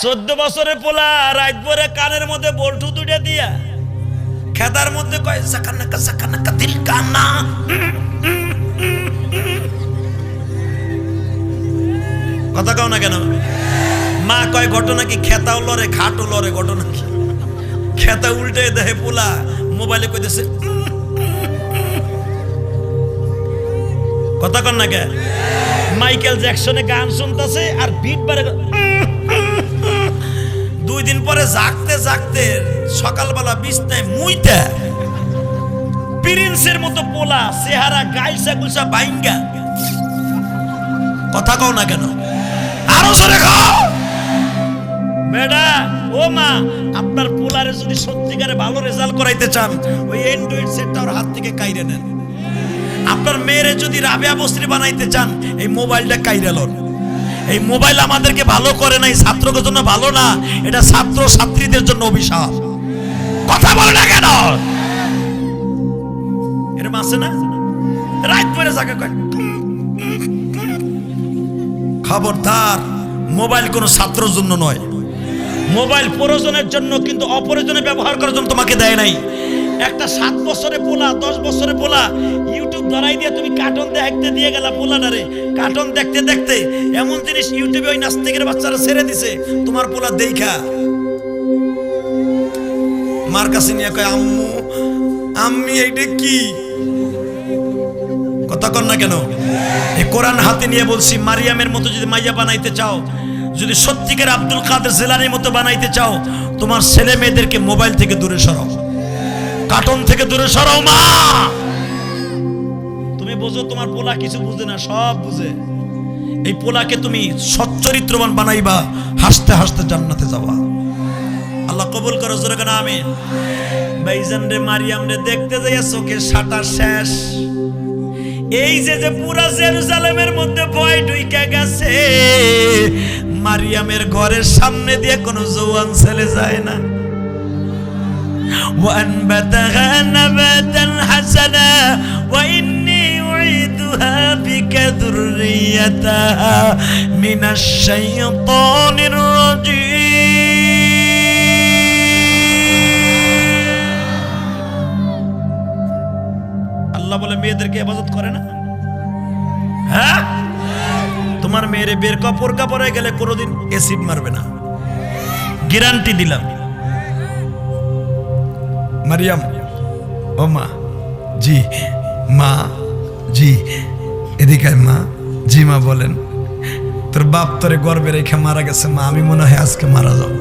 14 বছরের পোলা রাত ভরে কানের মধ্যে বল্টু দুইটা দিয়া খেতার মধ্যে কয় সাকানাকা দিল কানা। কথা কও না কেন? মা কয় ঘটনা কি? খেতাও লরে খাটও লরে, ঘটনা কি? খেতা উল্টে দেয় পোলা মোবাইলে কইতেছে। কথা কন না কে? মাইকেল জ্যাকসনে গান শুনতেছে আর বিট বারে। 2 দিন পরে জাগতে জাগতে সকালবেলা বিছনায় মুইতে প্রিন্সের মতো পোলা, চেহারা গাইসা গুলসা বাইঙ্গা। কথা কও না কেন? আরো জোরে কও বেটা। ও মা, আপনার পোলারে যদি সত্যিকারে ভালো রেজাল্ট করাইতে চান ওই অ্যান্ড্রয়েড সেটটা ওর হাত থেকে কাইরে নেন। আপনার মেয়েরে যদি রাবেয়া বস্ত্রী বানাইতে চান এই মোবাইলটা কাইরে লন। এই মোবাইল আমাদেরকে ভালো করে নাই, ছাত্রদের জন্য ভালো না, এটা ছাত্র ছাত্রীদের জন্য অভিশাপ। কথা বলে না কেন? এরকম আছে না? রাত পরে জাগে কয়। খবরদার, মোবাইল কোনো ছাত্রের জন্য নয়। মোবাইল প্রয়োজনের জন্য, কিন্তু অপ্রয়োজনে ব্যবহার করার জন্য তোমাকে দেয় নাই। একটা 7 বছরের পোলা, 10 বছরের পোলা ইউটিউব ধরাই দিয়ে তুমি কার্টুন দেখতে দিয়ে গেলা পোলাটারে। কার্টুন দেখতে দেখতে এমন জিনিস ইউটিউবে ওই নাস্তিকের বাচ্চারা ছেড়ে দিছে, তোমার পোলা দেখা মার কাছে নিয়ে কয় আম্মু আম্মি এইটা কি? কথা কন না কেন? এই কোরআন হাতে নিয়ে বলছি, মারিয়ামের মতো যদি মাইয়া বানাইতে চাও, যদি সত্যিকার আব্দুল কাদের জিলানীর মতো বানাইতে চাও, তোমার ছেলে মেয়েদেরকে মোবাইল থেকে দূরে সরাও, কার্টুন থেকে দূরে সরাও। মা তুমি বোঝো, তোমার পোলা কিছু বুঝে না, সব বুঝে। এই পোলাকে তুমি সচ্চরিত্রবান বানাইবা, হাসতে হাসতে জান্নাতে যাবা। আল্লাহ কবুল করো, জোরে কেন আমিন। ভাইজান রে, মারিয়াম রে দেখতে যাইয়া চোখের সাটা শেষ। এই যে পুরা জেরুজালেমের মধ্যে ভয় ঢুইকা গেছে, মারিয়ামের ঘরের সামনে দিয়ে কোনো জওয়ান ছেলে যায় না। وأنبتها نباتا حسنا وإني أعيدها بك ذريتها من الشيطان الرجيم। আল্লাহ বলে মেয়েদেরকে ইবাদত করে না? হ্যাঁ, তোমার মেয়েরে বের কাপড় কাপড়ে গেলে কোনোদিন এসিড মারবে না, গ্যারান্টি দিলাম। মারিয়াম, ও মা, জি মা, জি এদিকে মা, জি মা বলেন। তোর বাপ তোরে গর্বে রেখে মারা গেছে মা, আমি মনে হয় আজকে মারা যাব।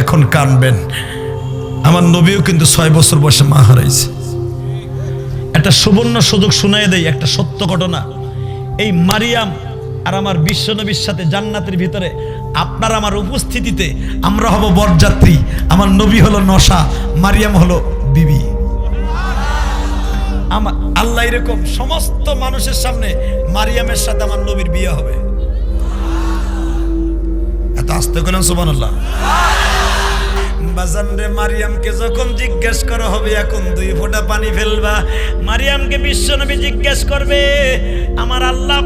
এখন কানবেন, আমার নবীও কিন্তু 6 বছর বয়সে মা হারাইছে। একটা সুবর্ণ সুযোগ শুনাই দেই, একটা সত্য ঘটনা। এই মারিয়াম আর আমার বিশ্বনবীর সাথে জান্নাতের ভিতরে আপনার আমার উপস্থিতিতে আমরা হব বরযাত্রী। আমার নবী হলো নশা, মারিয়াম হলো বিবি। আমার আল্লাহ এরকম সমস্ত মানুষের সামনে মারিয়ামের সাথে আমার নবীর বিয়ে হবে। এত আস্তে বলেন সুবহানাল্লাহ। বাজান রে, মারিয়ামকে যখন জিজ্ঞেস করা হবে এখন 2 ফোঁটা পানি ফেলবা, মারিয়ামকে বিশ্বনবী জিজ্ঞেস করবে, আমার আল্লাহ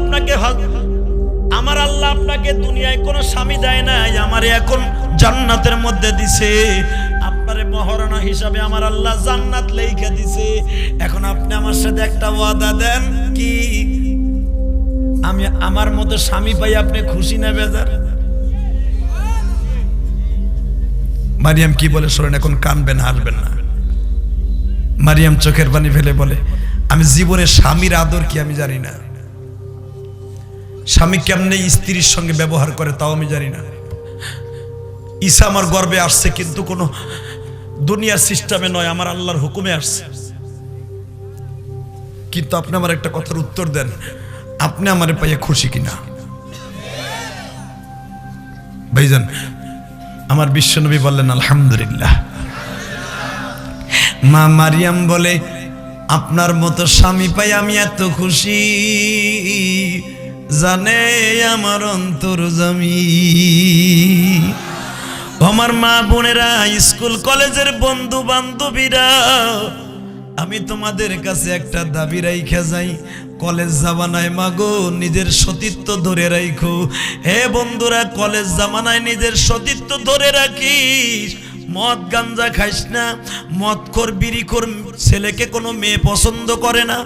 আপনাকে দুনিয়ায় কোনো স্বামী দেয় নাই, আমারে এখন জান্নাতের মধ্যে দিছে। আপনারে মহারণা হিসাবে আমার আল্লাহ জান্নাত লেখা দিছে। এখন আপনি আমার সাথে একটা ওয়াদা দেন, কি আমি আমার মতো স্বামী পাই আপনি খুশি না বেজার? মারিয়াম কি বলে শোনেন, এখন কানবেন, হাসবেন না। মারিয়াম চোখের পানি ফেলে বলে, আমি জীবনে স্বামীর আদর কি আমি জানি না, স্বামী কেমনে স্ত্রীর সঙ্গে ব্যবহার করে তাও আমি জানি না। ঈসা আমার গর্বে আসছে, কিন্তু কোনো দুনিয়ার সিস্টেমে নয়, আমার আল্লাহর হুকুমে আসছে। কিন্তু আপনি আমার একটা কথার উত্তর দেন, আপনি আমারে পাইয়া খুশি কিনা? ভাইজান, আমার বিশ্বনবী বললেন আলহামদুলিল্লাহ। মা মারিয়াম বলে, আপনার মতো স্বামী পাই আমি এত খুশি, জানে আমার অন্তর্যামী। আমার মা বোনেরা, স্কুল কলেজের বন্ধু বান্ধবীরা, আমি তোমাদের কাছে একটা দাবি রাইখা যাই, কলেজ জামানায় মাগো নিজের সতীত্ব ধরে রাখো। হে বন্ধুরা, কলেজ জামানায় নিজের সতীত্ব ধরে রাখিস। মদ গাঞ্জা খাইস না। মদখোর বিড়িখোর ছেলেকে কোনো মেয়ে পছন্দ করে না।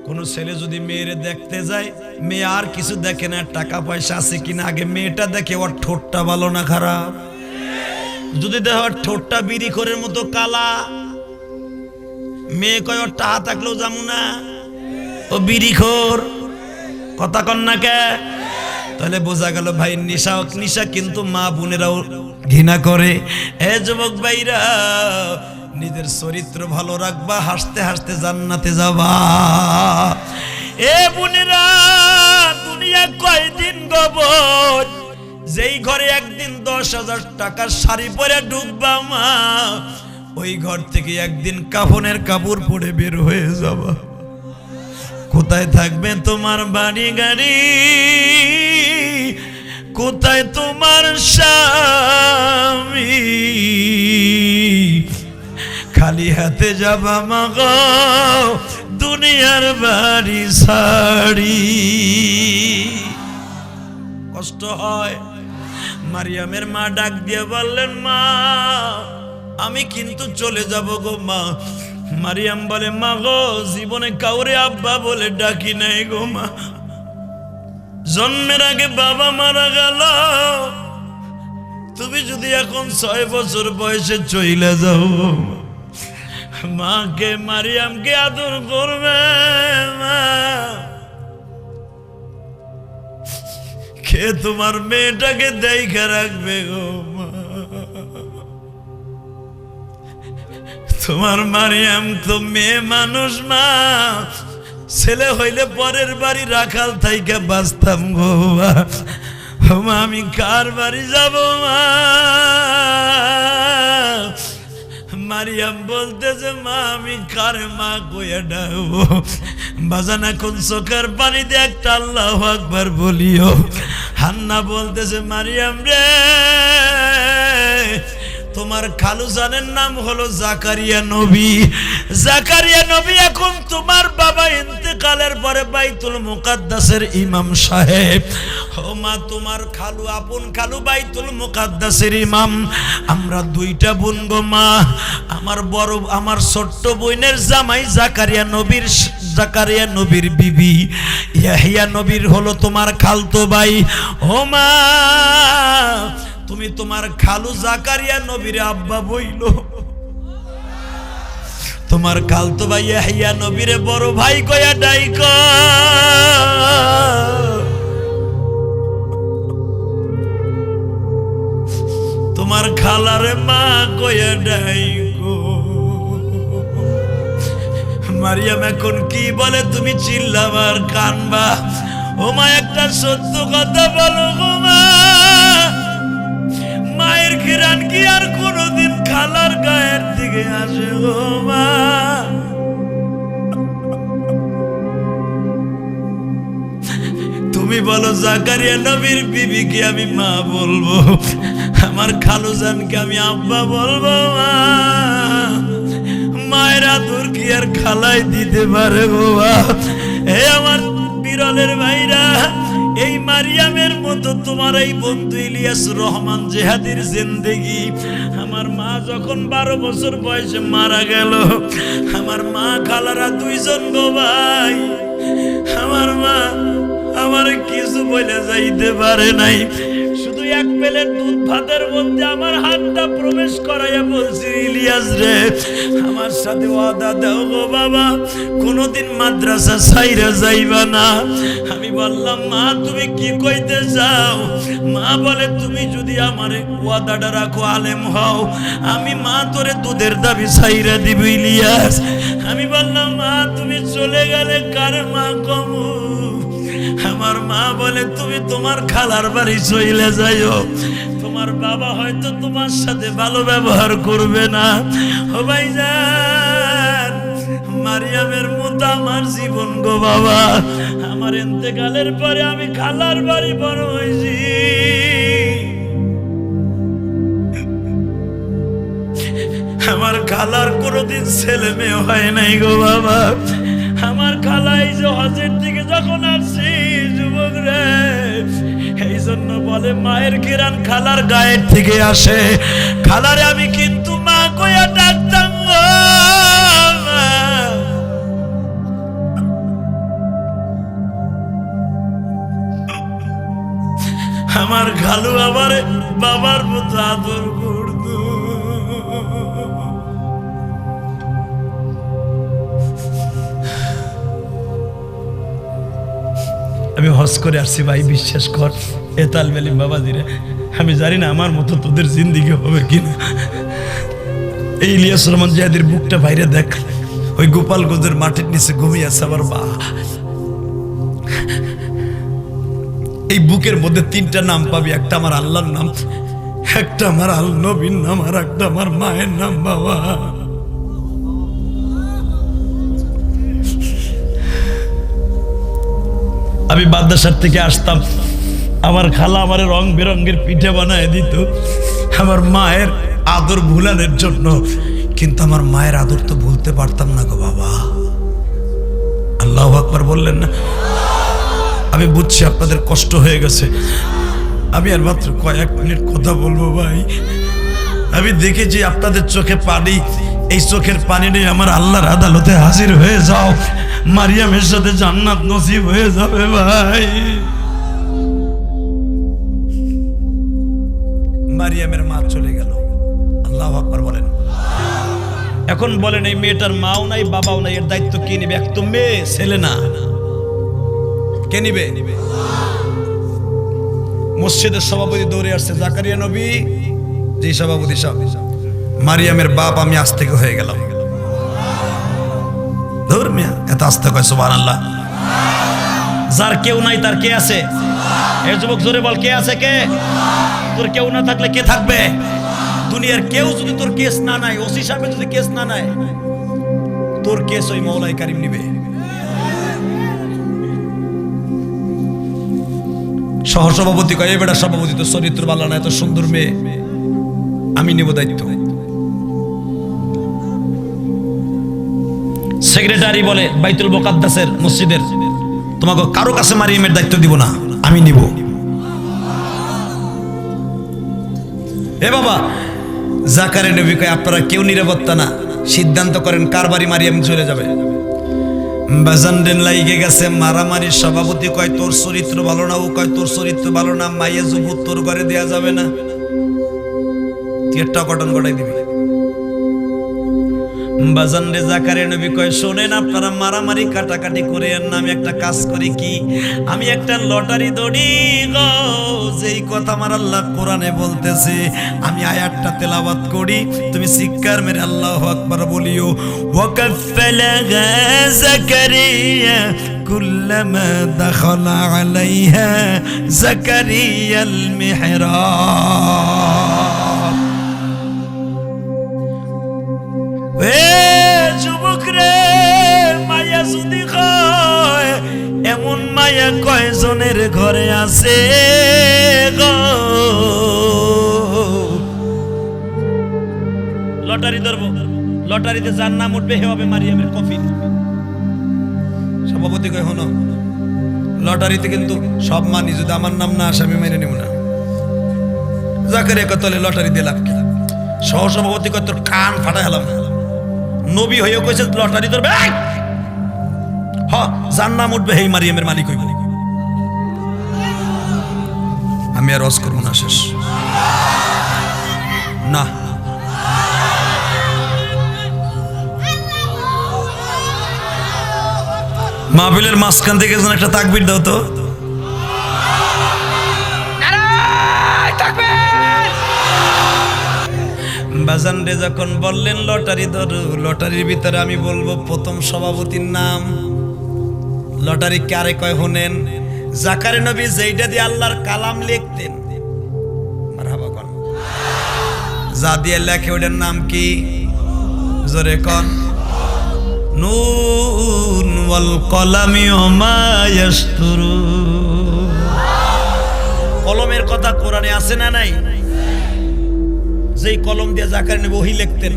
কোন ছেলে যদি মেয়েরে দেখতে যায়, মেয়ে আর কিছু দেখে না, টাকা পয়সা আছে কিনা, আগে মেয়েটা দেখে ওর ঠোঁটটা ভালো না খারাপ। যদি দেখো ওর ঠোঁটটা বিড়িখোরের মতো কালা, মেয়ে কয় ওর টাহা থাকলেও যাবো না, ও বিড়িখোর। কথা কন না কে? তাহলে বোঝা গেল ভাই নিশা কিন্তু মা বোনেরাও ঘৃণা করে। এ যুবক ভাইরা, নিজের চরিত্র ভালো রাখবা, হাসতে হাসতে জান্নাতে যাবা। এ বোনেরা, দুনিয়া কয়দিন গবর, যেই ঘরে একদিন 10,000 টাকার শাড়ি পরে ঢুকবা মা, ওই ঘর থেকে একদিন কাফনের কাপড় পরে বের হয়ে যাবা। কোথায় থাকবে তোমার বাড়ি গাড়ি? কোথায় তোমার স্বামী? খালি হাতে যাবা মাগো দুনিয়ার বাড়ি ছাড়ি। কষ্ট হয়। মারিয়ামের মা ডাক দিয়ে বললেন, মা আমি কিন্তু চলে যাব গো মা। মারিয়াম বলে, মা গো জীবনে কাউরে আব্বা বলে ডাকি নাই গো মা। জন্মের আগে বাবা মারা গেল, তুমি যদি এখন 6 বছর বয়সে চলে যাও, মাকে মারিয়ামকে আদর করবে মা? কে তোমার মেয়েটাকে দেখে রাখবে গো মা? তোমার মারিয়াম তো মেয়ে মানুষ মা, ছেলে হইলে পরের বাড়ি রাখাল থাইকা বাঁচতাম গো মা। আমি কার বাড়ি যাব মা? মারিয়াম বলতেছে, মা আমি কার মা কইয়া ডাকবো? বাজান এখন চোখের পানি দিয়ে একটা আল্লাহু আকবার বলিও। হান্না বলতেছে, মারিয়াম রে, তোমার খালু জানের নাম হলো জাকারিয়া নবী। জাকারিয়া নবী এখন তোমার বাবা ইন্তেকালের পরে বাইতুল মুকাদ্দাসের ইমাম সাহেব। ও মা, তোমার খালু, আপন খালু বাইতুল মুকাদ্দাসের ইমাম। আমরা 2টা বোন গো মা। আমার ছোট্ট বোনের জামাই জাকারিয়া নবীর বিবি ইয়াহিয়া নবীর হলো তোমার খালতো ভাই। ও মা, তুমি তোমার খালু জাকারিয়া নবীর আব্বা বইলো, তোমার খালতো ভাই ইয়াহিয়া নবীরে বড় ভাই কয়া ডাইক। তোমার খালারে মা কয়া ডাইক। মারিয়াম এখন কি বলে তুমি চিল্লাবার কানবা? ও মা, একটা সত্য কথা বলো গো মা, মায়ের ঘিরান কি আর কোনদিন খালার গায়ের দিকে আসে গো মা? তুমি বলো জাকারিয়া নবীর বিবিকে আমি মা বলবো, আমার খালু জানকে আমি আব্বা বলবো মা? মায়ের আদর কি আর খালাই দিতে পারে গো মা? হে আমার বিরলের ভাইরা, এই মারিয়ামের মতো তোমার এই বন্ধু ইলিয়াস রহমান জেহাদির জিন্দেগি। আমার মা যখন 12 বছর বয়সে মারা গেল, আমার মা খালারা 2 জন গো ভাই। আমার মা আমার কিছু বলে যাইতে পারে নাই, শুধু 1 প্লেট দুধ ভাতের মধ্যে আমার হাতটা প্রবেশ করাইয়া বলছি, ইলিয়াস রে আমার সাথে ওয়াদা দাও গো বাবা, কোনদিন মাদ্রাসা ছাইরা যাইবা না। আমি বললাম, মা তুমি কি কইতে চাও? মা বলে, তুমি যদি আমার ওয়াদাটা রাখো, আলেম হও, আমি মা তোরে দুধের দাবি ছাইরা দিব ইলিয়াস। আমি বললাম, মা তুমি চলে গেলে কার মা কমু? আমার মা বলে, তুমি তোমার খালার বাড়ি চলে যাইও, তোমার বাবা হয়তো তোমার সাথে ভালো ব্যবহার করবে না। ও ভাইজান, মারিয়ামের মতো আমার জীবন গো বাবা। আমার ইন্তেকালের পরে আমি খালার বাড়ি বড় হয়েছি। আমার খালার কোনোদিন ছেলে মেয়ে হয় নাই গো বাবা। আমার খালাই যে হজের থেকে যখন আসছি যুবক রে, এই জন্য বলে মায়ের ঘিরান খালার গায়ের থেকে আসে। খালারে আমি কিন্তু মা কইয়া ডাকতাম গো। আমার খালু আমার বাবার মতো আদর করত। আমি হজ করে আসছি ভাই, বিশ্বাস কর এ তালবেলি বাবা দিরে, আমি জানি না আমার মতো তোদের জিন্দিগি হবে কিনা। এই ইলিয়াস রহমান জিয়াদের বুকটা বাইরে দেখ, ওই গোপালগঞ্জের মাটির নিচে ঘুমিয়ে আছে আমার মা। এই বুকের মধ্যে তিনটা নাম পাবি, একটা আমার আল্লাহর নাম, একটা আমার আল নবীর নাম, আর একটা আমার মায়ের নাম। বাবা আমি বাদশার থেকে আসতাম, আমার খালা আমার রং বেরঙের পিঠে বানায় দিত আমার মায়ের আদর ভুলানোর জন্য, কিন্তু আমার মায়ের আদর তো ভুলতে পারতাম না গো বাবা। আল্লাহু আকবার বললেন না? আমি বুঝছি আপনাদের কষ্ট হয়ে গেছে, আমি আর মাত্র কয়েক মিনিট কথা বলবো ভাই। আমি দেখেছি আপনাদের চোখে পানি, এই চোখের পানি নিয়ে আমার আল্লাহর আদালতে হাজির হয়ে যাও, মারিয়ামের সাথে জান্নাত নসিব হয়ে যাবে ভাই। মারিয়ামের মা চলে গেল, আল্লাহু আকবার বলেন। এখন বলেন এই মেয়েটার মাও নাই বাবাও নাই, এর দায়িত্ব কে নিবে? এক তো মেয়ে, ছেলে না, কে নিবে? মসজিদের সভাপতি দৌড়ে আসছে, জাকারিয়া নবী, যে সভাপতি সাহেব, মারিয়ামের বাপ আমি আজ থেকে হয়ে গেলাম। ধর মিয়া, এত আস্তে কয় সুবহানাল্লাহ। যার কেউ নাই তার কে আছে? এই যুবক জোরে বল, কে আছে? কে? তোর কেউ না থাকলে কে থাকবে? দুনিয়ার কেউ যদি তোর কেস না নাই, ওসি সাহেব যদি কেস না নাই, তোর কেস ওই মওলাই কারিম নিবে। সহসভাপতি কয়, এই বেটা সভাপতি তো চরিত্র ভালো না, এত সুন্দর মেয়ে, আমি নেব দায়িত্ব। সেক্রেটারি বলে বাইতুল মুকাদ্দাসের মসজিদের, তোমাকে কারো কাছে মারিয়ামের দায়িত্ব দিব না, আমি নিব। এ বাবা, জাকারিয়া নবী কয় আপনারা কেউ নিরাপত্তা না, সিদ্ধান্ত করেন কার বাড়ি মারিয়াম চলে যাবে। বাজানডেন লাইগে গেছে মারামারি। সভাপতি কয় তোর চরিত্র ভালো না, ও কয় তোর চরিত্র ভালো না, মাইয়া যুবত তোর ঘরে দেয়া যাবে না, তুই একটা ঘটন ঘটাই দিবি। বাজানডে জাকারিয়া নবী কয় শোনেন আপনারা মারামারি কাটাকাটি করে না, আমি একটা কাজ করি কি, আমি একটা লটারি দড়ি গো, যেই কথা আমার আল্লাহ কোরআনে বলতেছে আমি আয়াতটা তেলাওয়াত করি, তুমি চিৎকার মেরে আল্লাহু আকবার বলিও। ওয়াকাফালাহা জাকারিয়া কুল্লামা দাখালা আলাইহা জাকারিয়াল মিহরাব। যুবক রে, মায়া যদি কয়, এমন মায়া কয়জনের ঘরে আছে গো। লটারি ধরবো, লটারিতে যার নাম উঠবে হে হবে মারিয়ামের কফিন। সভাপতি কয় হনো, লটারিতে কিন্তু সব মানি, যদি আমার নাম না আসে আমি মেনে নেব না। জাকারিয়া কয় তাহলে লটারি দিয়ে লাভ কি? সহসভাপতি কয় তোর কান ফাটা গেলাম, নবী হয়েও কইছে লটারি ধরবে, যার নাম উঠবে হেই মারিয়ামের মালিক হইব। আমি আর রস করবো না, শেষ না। মাহফিলের মাঝখান থেকে একটা তাকবীর দাও তো। বাজানরে যখন বললেন লটারি ধরো, লটারির ভিতরে আমি বলবো প্রথম সভাপতির নাম। লটারি কারে কয় শুনেন, জাকারিয়া নবী যেইটা দিয়ে আল্লাহর কালাম লিখতেন, মারহাবা কোন, যা দিয়ে লেখে ওটার নাম কি? জোরে কোন। নুন ওয়াল কলামি ওমা ইয়াসতুরুন। কলমের কথা কোরআনে আছে না নাই? যেই কলম দিয়ে জাকারিয়া নবী ওহী লিখতেন,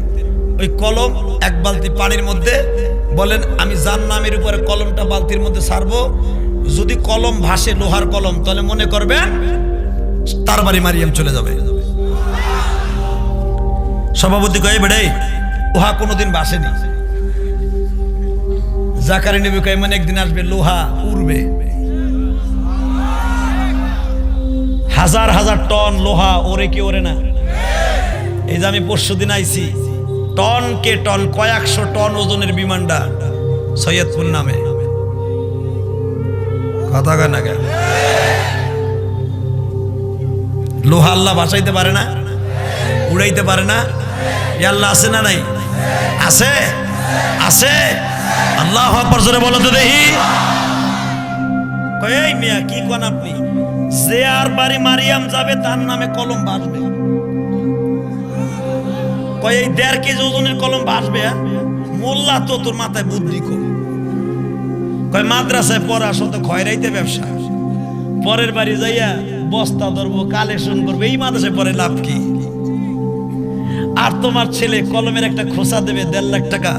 ওই কলম এক বালতি পানির মধ্যে বলেন আমি যার নামের উপরে কলমটা বালতির মধ্যে ছাড়বো, যদি কলম ভাসে, লোহার কলম, তাহলে মনে করবেন তার বাড়ি মারিয়াম চলে যাবে। সভাপতি কয়ে বেড়ে লোহা কোনোদিন ভাসেনি। জাকারিয়া নবী কয়ে মানে একদিন আসবে লোহা উড়বে, হাজার হাজার টন লোহা ওরে কি ওরে না। এই যে আমি পরশুদিন আইছি, টন কে টন, কয়েকশো টন ওজনের বিমানটা সৈয়দপুর নামে, কথা কয় না কেন? লোহা আল্লাহ বাঁচাইতে পারে না, উড়াইতে পারে না? আল্লাহ আছে না নাই? আছে, আছে। আল্লাহু আকবার জোরে বলো তো দেখি। এই মিয়া কি কোন আপনি? যে আর বাড়ি মারিয়াম যাবে তার নামে কলম ভাসবে। কয় এই 1.5 কেজি ওজনের কলম ভাসবে? মোল্লা তো তোর মাথায় বুদ্ধি কম। কয় মাদ্রাসায় পড়া শত খয়রাইতে ব্যবসা, পরের বাড়ি যাইয়া বস্তা ধরবো, কালেকশন করবো, এই মাদ্রাসায় পরে লাভ কি? আর তোমার ছেলে কলমের একটা খোসা দেবে 1.5 লাখ টাকা,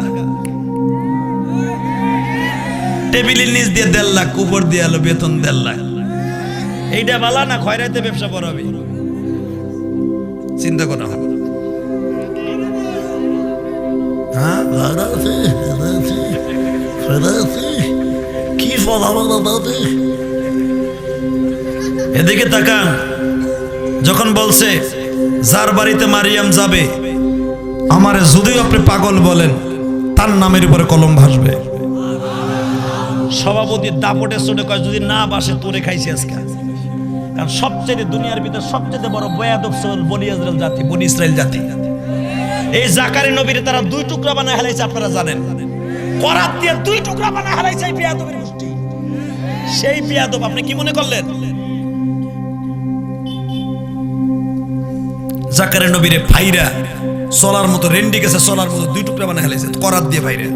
টেবিলের নিচ দিয়ে 1.5 লাখ, উপর দিয়ে আলো বেতন 1.5 লাখ। এইটা বালা না খয়রাইতে ব্যবসা পড়াবে? চিন্তা করা হবে। হ্যাঁ কি ফল এদিকে তাকান। যখন বলছে যার বাড়িতে মারিয়াম যাবে, আমারে যদিও আপনি পাগল বলেন, তার নামের উপরে কলম ভাসবে। সভাপতি দাপটে চড়ে কয় যদি না বাসে তোরে খাইছি আজকে। কারণ সবচেয়ে দুনিয়ার ভিতরে সবচেয়ে বড় বয়াদব বনি ইসরায়েল জাতি, বনি ইসরায়েল জাতি। এই জাকারিয়া নবীর তারা 2 টুকরা বানায় হালাইছে, আপনারা জানেন। করাত দিয়ে 2 টুকরা বানায় হালাইছে এই বিয়াদবের গোষ্ঠী। সেই বিয়াদব আপনি কি মনে করলেন? জাকারিয়া নবীরে ভাইরা চলার মতো, রেন্ডি গেছে চলার মতো 2 টুকরা বানায় হালাইছে করাত দিয়ে ভাইরা।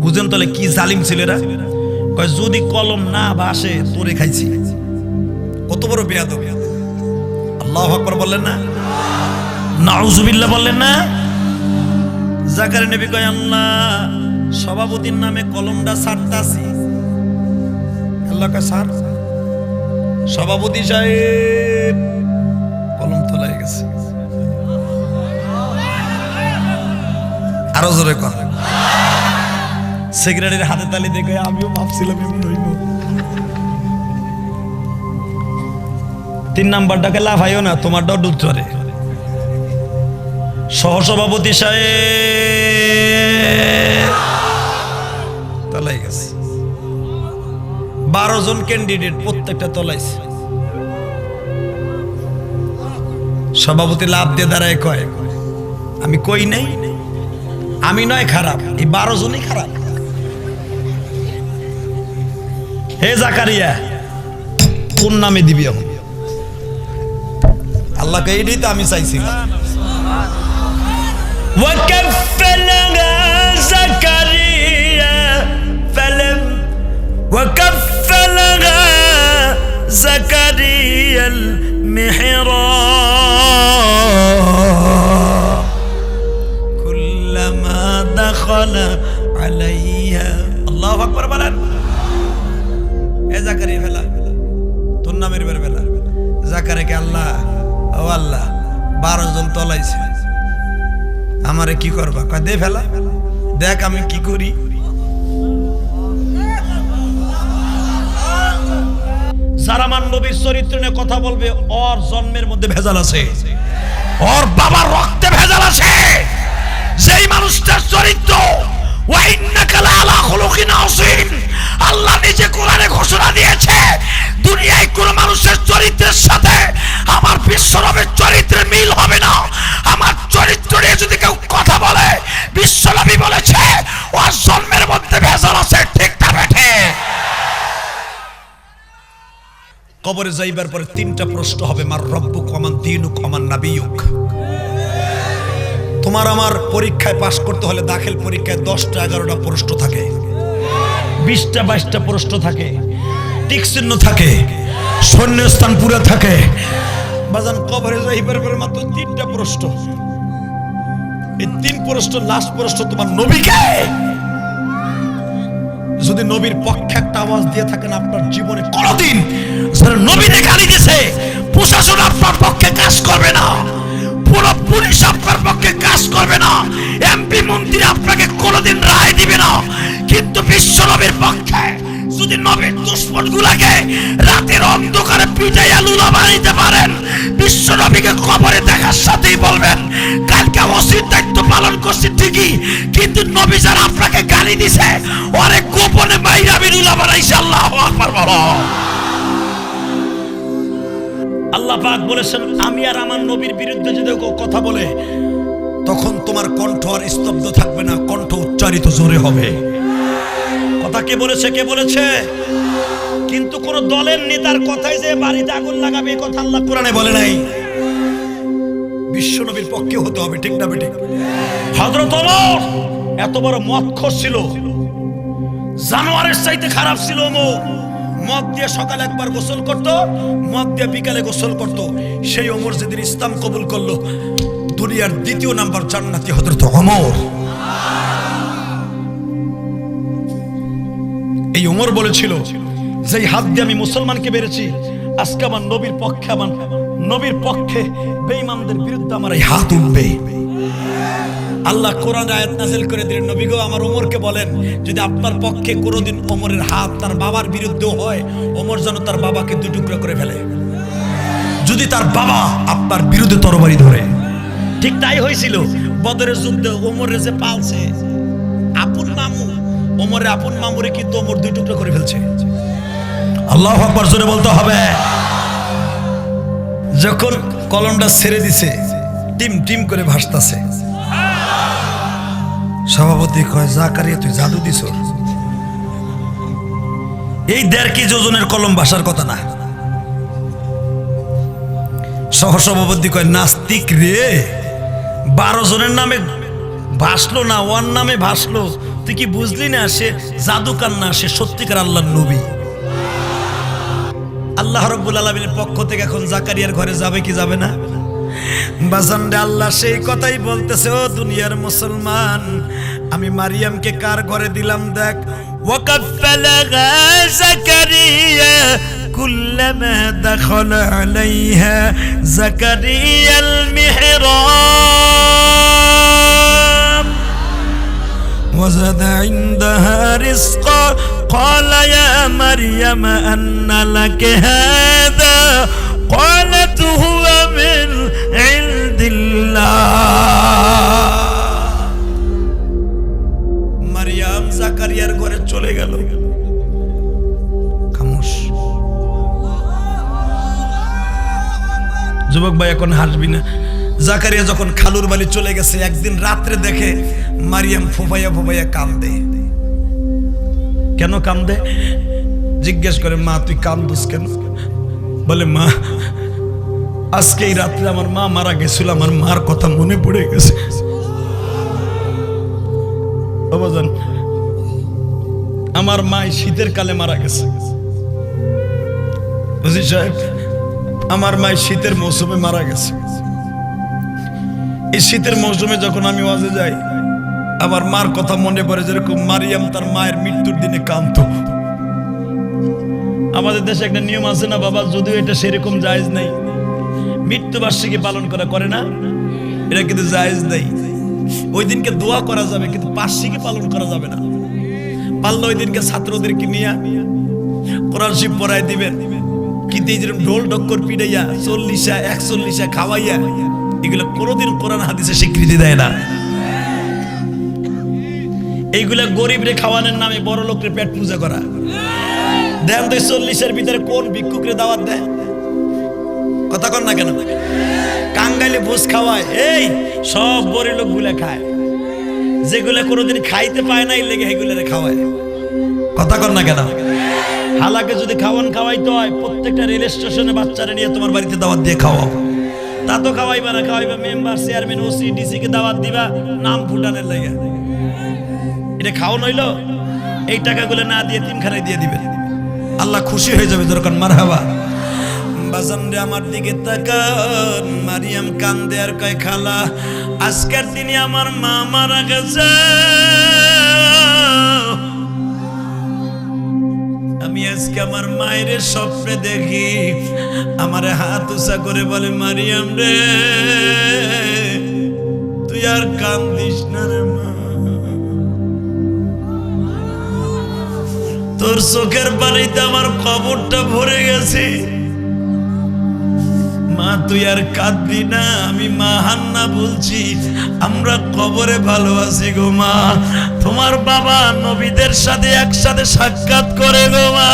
বুঝেন তাহলে কি জালিম ছিল এরা? কয় যদি কলম না ভাসে তোরে খাইছি। কত বড় বিয়াদব! আল্লাহু আকবার বললেন না? নাউজুবিল্লাহ বললেন না? জাকারিয়া নবী কয় আল্লাহ সভাপতির নামে কলমটা ছাড়তাছি। আল্লাহ কয় স্যার, সভাপতি সাহেব কলম তোলাই গেছে। আরো জোরে কর। সেক্রেটারির হাতে তালি দেখে আমিও ভাবছিলাম এমন হইব। 3 নাম্বারটাকে লাফাইও না, তোমারটাও ডুব চড়ে। সহসভাপতি সাহেব তলাই গেছে। 12 জন ক্যান্ডিডেট, প্রত্যেকটা তলাইছে। সভাপতি লাভ দিয়ে দাঁড়ায় কয় আমি কই নাই, আমি নয় খারাপ, এই 12 জনই খারাপ। হে জাকারিয়া কোন নামে দিবি এখন? আল্লাহকে এইটাই তো আমি চাইছিলাম। وكفلها زكريا المحراب كلما دخل عليها الله أكبر বলেন। এ জাকারিয়া ফেলা তোর নামের বের ফেলা। জাকারিয়াকে আল্লাহ, ও আল্লাহ 12 জন তলাইছে, আমারে কি করবা? কয় দে ফেলা, দেখ আমি কি করি। যারা মান নবীর চরিত্র নিয়ে কথা বলবে, ওর জন্মের মধ্যে ভেজাল আছে, ওর বাবার রক্তে ভেজাল আছে। যেই মানুষটার চরিত্র ওয়া ইন্নাকা লাআলা খুলুকিন আযীম, আল্লাহ নিজে কোরআনে ঘোষণা দিয়েছে দুনিয়ায় কোন মানুষের চরিত্রের সাথে আমার বিশ্বনবীর চরিত্রের মিল হবে না। আমার চরিত্র নিয়ে যদি কেউ কথা বলে, বিশ্বনবী বলেছে ওর জন্মের মধ্যে ভেজাল আছে। ঠিক না বেঠে? কবরে যাইবার পরে 3টা প্রশ্ন হবে, মার রব্বুক ওয়া মান দীনুক ওয়া মান নাবিয়ুক। তোমার আমার পরীক্ষায় পাশ করতে হলে দাখিল পরীক্ষায় 10টা 11টা প্রশ্ন থাকে, 20টা 22টা প্রশ্ন থাকে, টিক চিহ্ন থাকে, শূন্যস্থান পুরো থাকে। বাজান কবরে যাইবার পরে মাত্র 3টা প্রশ্ন। এই 3 প্রশ্ন, লাস্ট প্রশ্ন তোমার নবীকে যদি নবীর পক্ষে একটা আওয়াজ দিয়ে থাকেন, আপনার জীবনে কোনোদিন যারা নবীরে গালি দিয়েছে, প্রশাসন আপনার পক্ষে কাজ করবে না, পুরো পুলিশ আপনার পক্ষে কাজ করবে না, এমপি মন্ত্রী আপনাকে কোনোদিন রায় দিবে না। কিন্তু বিশ্ব নবীর পক্ষে যদি নবীর দুশমন গুলাকে রাতের অন্ধকারে পিটাইয়া লুলা বানাইতে পারেন, বিশ্ব নবীকে কবরে দেখার সাথেই বলবেন কালকে ওসির দায়িত্ব পালন করছি ঠিকই, কিন্তু নবী যারা আপনাকে গালি দিছে ওরে গোপনে মাইরা লুলা বানাইছে। আল্লাহু আকবার বলো। আল্লাহ পাক বলেছেন, আমি আর আমার নবীর বিরুদ্ধে যদি কেউ কথা বলে, তখন তোমার কণ্ঠ আর স্তব্ধ থাকবে না, কণ্ঠ উচ্চারিত জোরে হবে। কথা কে বলেছে? কে বলেছে? কিন্তু কোন দলের নেতার কথাই যে বাড়িতে আগুন লাগাবে, এই কথা আল্লাহ কোরআনে বলে নাই। বিশ্ব নবীর পক্ষে হতে হবে, ঠিক না বেঠিক? হযরত ওমর এত বড় মদখোর ছিল, জানোয়ারের চাইতে খারাপ ছিল ওমর। মদ দিয়ে সকালে একবার গোসল করত, মদ দিয়ে বিকালে গোসল করত। সেই ওমর যেদিন ইসলাম কবুল করলো, দুনিয়ার দ্বিতীয় নাম্বার জান্নাতি হযরত ওমর। এই ওমর বলেছিল, যেই হাত দিয়ে আমি মুসলমানকে বেরেছি, আজকে আমার নবীর পক্ষে, আমার নবীর পক্ষে বেঈমানদের বিরুদ্ধে আমার এই হাত উঠবে। আল্লাহ কোরআন আয়াত নাযিল করে দিলেন, নবী গো আমার ওমরকে বলেন, যদি আপনার পক্ষে কোনোদিন ওমরের হাত তার বাবার বিরুদ্ধে হয়, ওমর যেন তার বাবাকে দুই টুকরা করে ফেলে, যদি তার বাবা আপনার বিরুদ্ধে তরবারি ধরে। ঠিক তাই হয়েছিল বদরের যুদ্ধে। ওমরের যে পালছে আপন মামু, ওমরের আপন মামুরে কিন্তু ওমর দুই টুকরা করে ফেলছে। আল্লাহু আকবার জোরে বলতে হবে। যখন কলমটা ছেড়ে দিছে, টিম টিম করে ভাসতাছে, সভাপতি কয়, জাকারিয়া তুই জাদু দিছ, এই 1.5 কেজি ওজনের কলম ভাসার কথা না। সহসভাপতি কয়, নাস্তিক রে, 12 জনের নামে ভাসলো না, ওর নামে ভাসলো, তুই কি বুঝলি না? সে জাদুকার না, সে সত্যিকার আল্লাহর নবী। আল্লাহ রাব্বুল আলামিনের পক্ষ থেকে এখন জাকারিয়ার ঘরে যাবে কি যাবে না? বাজানরে, আল্লাহ সেই কথাই বলতেছে, ও দুনিয়ার মুসলমান, আমি মারিয়ামকে কার ঘরে দিলাম দেখ। ওয়াকাফালাহা জাকারিয়া কুল্লামা দাখালা আলাইহা জাকারিয়াল মিহরাব ওয়াজাদা ইনদাহা রিজকা ক্বালা ইয়া মারইয়াম আন্না লাকি হাযা قالت هو من عند الله। মারিয়াম জাকারিয়ার ঘরে চলে গেল, খামোশ। যুবক ভাই এখন হাসবি না। জাকারিয়া যখন খালুর বাড়ি চলে গেছে, একদিন রাত্রে দেখে মারিয়াম ফোফাইয়া ফোফাইয়া কান্দে। কেন কান্দে? জিজ্ঞেস করে, মা তুই কান্দোস কেন? বলে, মা আজকে এই রাত্রে আমার মা মারা গেছিল, আমার মার কথা মনে পড়ে গেছে। বাবাজান, আমার মা শীতের কালে মারা গেছে। বুঝি সাহেব, আমার মা শীতের মৌসুমে মারা গেছে। এই শীতের মৌসুমে যখন আমি ওয়াজে যাই, আমার মার কথা মনে পড়ে, যেরকম মারিয়াম তার মায়ের মৃত্যুর দিনে কাঁদতো। আমাদের দেশে একটা নিয়ম আছে না বাবা, যদিও এটা সেরকম জায়েজ নাই, মৃত্যুবার্ষিকী পালন করা করে না, এটা কিন্তু জায়েজ নাই। ওই দিনকে দোয়া করা যাবে, কিন্তু বার্ষিকী পালন করা যাবে না। পারলে ওই দিনকে ছাত্রদেরকে নিয়ে কোরআন শরীফ পড়ায় দিবেন, কিন্তু এই যেরকম ঢোল ঢক্কর পিটাইয়া 40 41 খাওয়াইয়া, এগুলো কোনোদিন কোরআন হাদিসে স্বীকৃতি দেয় না। এইগুলা গরিবরে খাওয়ানোর নামে বড় লোকের পেট পূজা করা। দেন তো 40 ভিতরে কোন ভিক্ষুকরে দাওয়াত দেয়? কথা কর না কেন? কাঙ্গাইলে ভোজ খাওয়ায়, এই সব বড় লোক গুলা খায়, যেগুলা কোনোদিন খাইতে পায় না, এই লেগে এগুলা খাওয়ায়। কথা কর না কেন? হালাকে যদি খাওয়াইতে হয়, প্রত্যেকটা রেল স্টেশনে বাচ্চারা নিয়ে তোমার বাড়িতে দাওয়াত দিয়ে খাওয়াও। তা তো খাওয়াইবা না, খাওয়াইবা মেম্বার, চেয়ারম্যান, ওসি, ডিসি কে দাওয়াত দিবা নাম ফুটানোর লাগে। এটা খাওয়া নইল, এই টাকাগুলো না দিয়ে তিনখানায় দিয়ে দিবেন, আল্লাহ খুশি হয়ে যাবে। দরকার মারহাবা। বাজান রে, আমার দিকে তাকান। মারিয়াম কান্দে আর কয়, খালা আজকের দিনে আমার মা মারা গেছে, আমি আজকে আমার মায়ের স্বপ্নে দেখি, আমার হাত উঁচা করে বলে, মারিয়াম রে, তুই আর কান্দিস না রে মা, তোর চোখের পানিতে আমার কবরটা ভরে গেছে, মা তুই আর কাঁদবি না। আমি মা হান্না বলছি, আমরা কবরে ভালো আছি গো মা, তোমার বাবা নবীদের সাথে একসাথে সাক্ষাৎ করে গো মা।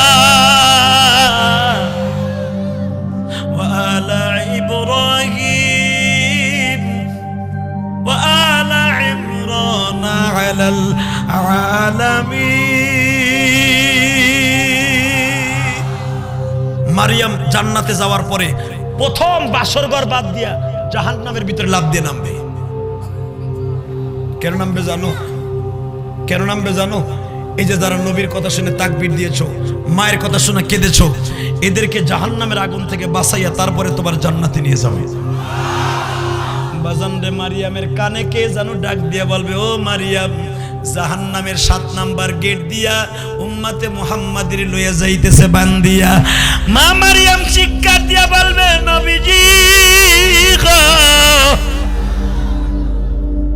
ওয়ালা ইব্রাহিম ওয়ালা ইমরান আলাল আলামিন। মারিয়াম জান্নাতে যাওয়ার পরে প্রথম বাসর ঘর বাদ দিয়া জাহান্নামের ভিতরে লাফ দিয়ে নামবে। কেন নামবে জানো? কেন নামবে জানো? এই যে যারা নবীর কথা শুনে তাকবীর দিয়েছো, মায়ের কথা শুনে কেঁদেছো, এদেরকে জাহান্নামের আগুন থেকে বাঁচাইয়া তারপরে তোমার জান্নাতে নিয়ে যাবে। বাজান রে, মারিয়ামের কানে কে জানো ডাক দিয়া বলবে, ও মারিয়াম, জাহান্নামের 7 নাম্বার গেট দিয়া উম্মতে মুহাম্মাদের লইয়া যাইতেছে বান্দিয়া। মা মারিয়াম চিৎকার দিয়া বলবে, নবীজি গো,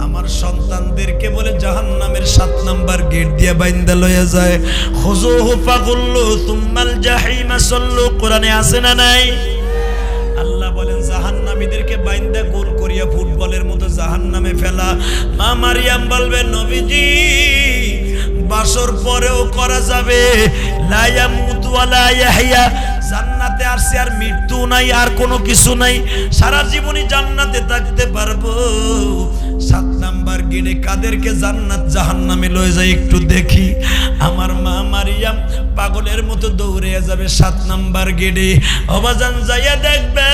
আমার সন্তানদেরকে বলে জাহান্নামের 7 নাম্বার গেট দিয়া বাইন্দা লইয়া যায়। খুযুহু ফাগুল্লু সুম্মাল জাহিমা সাল্লু, কোরআনে আছে না নাই? আল্লাহ বলেন জাহান্নামীদেরকে বাইন্দা গোল করিয়া ফুটবলের মতো জাহান্নামে ফেলা। মা মারিয়াম বলবে, নবীজি বাসর পরেও করা যাবে, লা ইয়ামুতু ওয়া লা ইয়াহইয়া, জান্নাতে আসছে আর মৃত্যু নাই, আর কোনো কিছু নাই, সারা জীবনই জান্নাতে থাকতে পারবো। 7 নাম্বার গেটে কাদেরকে জান্নাত জাহান্নামে লয়ে যায় একটু দেখি। আমার মা মারিয়াম পাগলের মতো দৌড়ে যাবে 7 নাম্বার গেটে। অবাজান যাইয়া দেখবে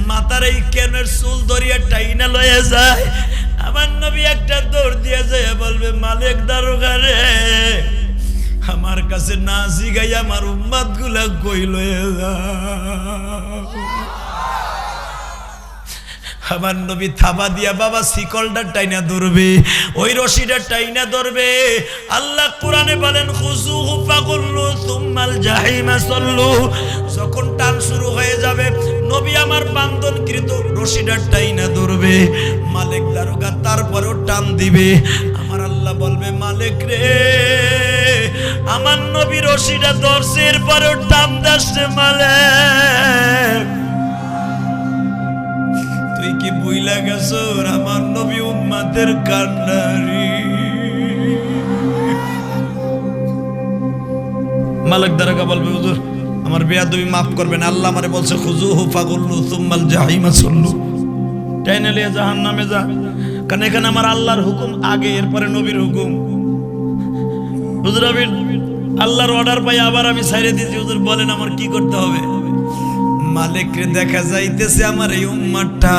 মাথার এই কেনের চুল ধরিয়া টাইনা লয়ে যায়। আমার নবী একটা দৌড় দিয়ে যায়, বলবে, মালিক দারোগা রে, আমার কাছে না জিগাই আমার উম্মত গুলা কই লয়ে যা। আমার নবী থাবা দিয়া বাবা শিকলটা টাইনা ধরবে, ওই রশিটা টাইনা ধরবে। আল্লাহ কোরআনে বলেন, খুযুহু ফাগুল্লু সুম্মাল জাহিমা সাল্লু, যখন টান শুরু হয়ে যাবে নবী আমার বান্ধনকৃত রশিটা টাইনা ধরবে। মালিক দারোগা তারপরেও টান দিবে। আমার আল্লাহ বলবে, মালিক রে, আমার নবী রশিটা ধরছে, এরপরেও টান দাসছে মালিক, তুই কি বুইলা গেছো আমার নবী উম্মতের কান্ডারি। মালিক দারোগা বলবে, হুজুর আমার বেয়াদবি মাফ করবেন, আল্লাহ আমারে বলছে খুযুহু ফাগুল্লু সুম্মাল জাহিমা সাল্লু, টাইনা লিয়া জাহান্নামে যা। কারণ এখানে আমার আল্লাহর হুকুম আগে, এরপরে নবীর হুকুম। হুজুর আমি আল্লাহর অর্ডার পাই, আবার আমি ছাইরে দিয়েছি, হুজুর বলেন আমার কি করতে হবে? মালিকরে দেখা যাইতেছে আমার এই উম্মতটা